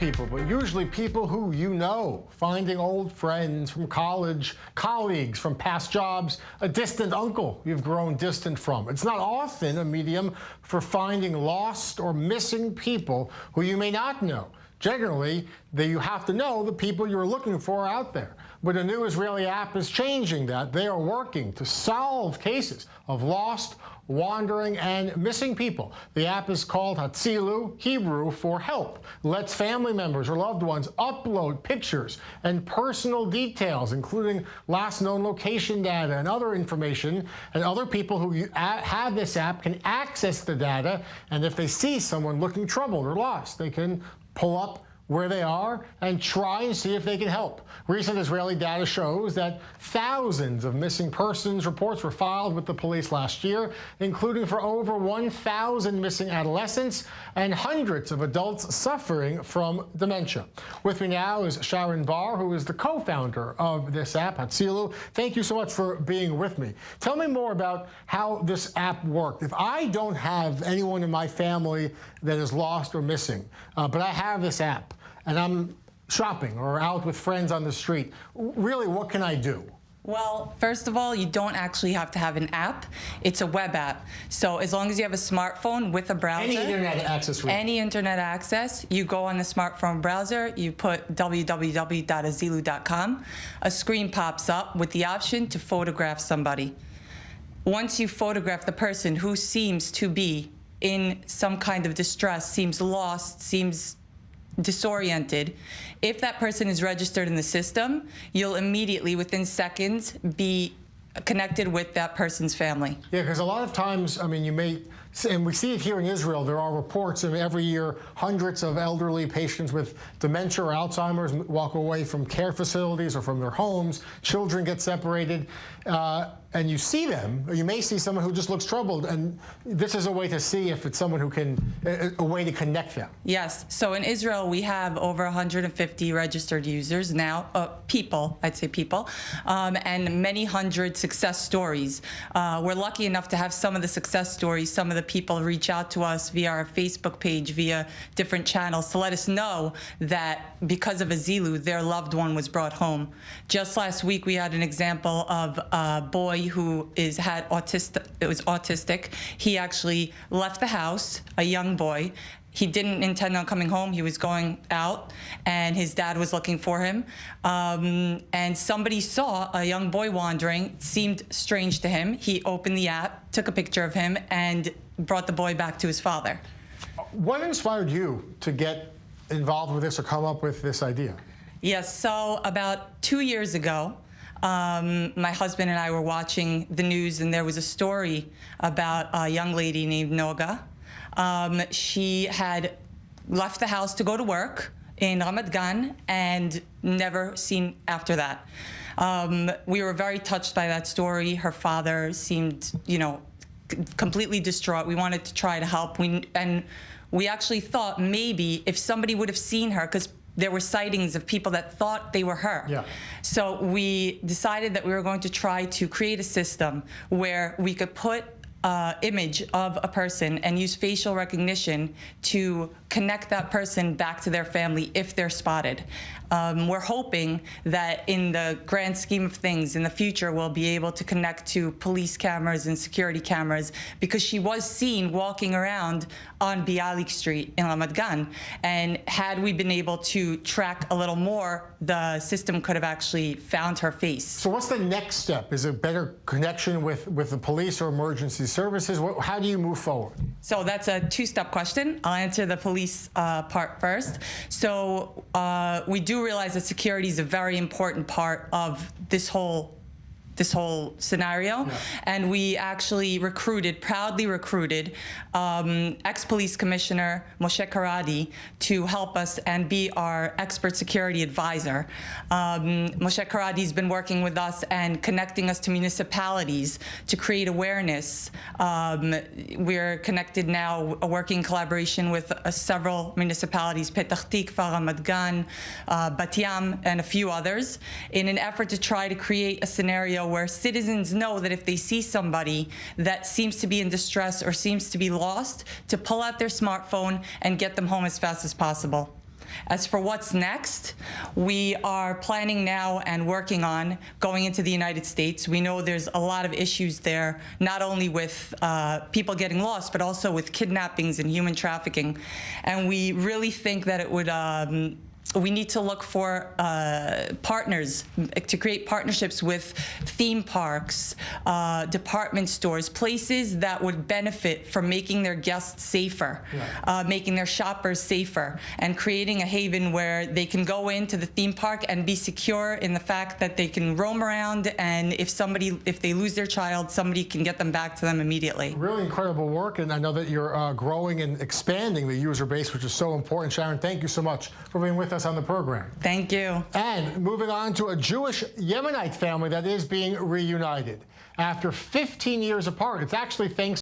People, but usually people who you know, finding old friends from college, colleagues from past jobs, a distant uncle you've grown distant from. It's not often a medium for finding lost or missing people who you may not know. Generally, you have to know the people you're looking for out there. But a new Israeli app is changing that. They are working to solve cases of lost, wandering, and missing people. The app is called Hatzilu, Hebrew for help. It lets family members or loved ones upload pictures and personal details, including last known location data and other information. And other people who have this app can access the data. And if they see someone looking troubled or lost, they can pull up where they are and try and see if they can help. Recent Israeli data shows that thousands of missing persons reports were filed with the police last year, including for over 1,000 missing adolescents and hundreds of adults suffering from dementia. With me now is Sharon Bar, who is the co-founder of this app, Hatzilu. Thank you so much for being with me. Tell me more about how this app worked. If I don't have anyone in my family that is lost or missing, but I have this app, and I'm shopping or out with friends on the street, really, what can I do? Well, first of all, you don't actually have to have an app. It's a web app. So as long as you have a smartphone with a browser. Any internet access. Really. Any internet access. You go on the smartphone browser, you put www.hatzilu.com. A screen pops up with the option to photograph somebody. Once you photograph the person who seems to be in some kind of distress, seems lost, seems disoriented, if that person is registered in the system, you'll immediately, within seconds, be connected with that person's family. Yeah, because a lot of times, I mean, you may, and we see it here in Israel, there are reports of every year hundreds of elderly patients with dementia or Alzheimer's walk away from care facilities or from their homes. Children get separated. And you see them, or you may see someone who just looks troubled, and this is a way to see if it's someone who can, a way to connect them. Yes, so in Israel we have over 150 registered users now, people, I'd say people, and many hundred success stories. We're lucky enough to have some of the success stories, some of the people reach out to us via our Facebook page, via different channels to let us know that because of Hatzilu, their loved one was brought home. Just last week we had an example of a boy who was autistic. He actually left the house, a young boy. He didn't intend on coming home. He was going out, and his dad was looking for him. And somebody saw a young boy wandering. It seemed strange to him. He opened the app, took a picture of him, and brought the boy back to his father. What inspired you to get involved with this or come up with this idea? Yes, so about 2 years ago, my husband and I were watching the news, and there was a story about a young lady named Noga. She had left the house to go to work in Ramat Gan and never seen after that. We were very touched by that story. Her father seemed, completely distraught. We wanted to try to help. We actually thought maybe if somebody would have seen her, because there were sightings of people that thought they were her. Yeah. So we decided that we were going to try to create a system where we could put image of a person and use facial recognition to connect that person back to their family if they're spotted. We're hoping that in the grand scheme of things in the future we'll be able to connect to police cameras and security cameras, because she was seen walking around on Bialik Street in Ramat Gan, and had we been able to track a little more, the system could have actually found her face. So what's the next step? Is it better connection with the police or emergency services? How do you move forward? So that's a two-step question. I'll answer the police part first. So we do realize that security is a very important part of this whole scenario. Yeah. And we actually proudly recruited ex-police commissioner Moshe Karadi to help us and be our expert security advisor. Moshe Karadi's been working with us and connecting us to municipalities to create awareness. We're connected now, working in collaboration with several municipalities, Petah Tikva, Ramat Gan, Bat Yam, and a few others, in an effort to try to create a scenario where citizens know that if they see somebody that seems to be in distress or seems to be lost, to pull out their smartphone and get them home as fast as possible. As for what's next, we are planning now and working on going into the United States. We know there's a lot of issues there, not only with people getting lost, but also with kidnappings and human trafficking. And we really think that it would we need to look for partners to create partnerships with theme parks, department stores, places that would benefit from making their guests safer, making their shoppers safer, and creating a haven where they can go into the theme park and be secure in the fact that they can roam around, and if they lose their child, somebody can get them back to them immediately. Really incredible work, and I know that you're growing and expanding the user base, which is so important. Sharon, thank you so much for being with us on the program. Thank you. And moving on to a Jewish Yemenite family that is being reunited. After 15 years apart, it's actually thanks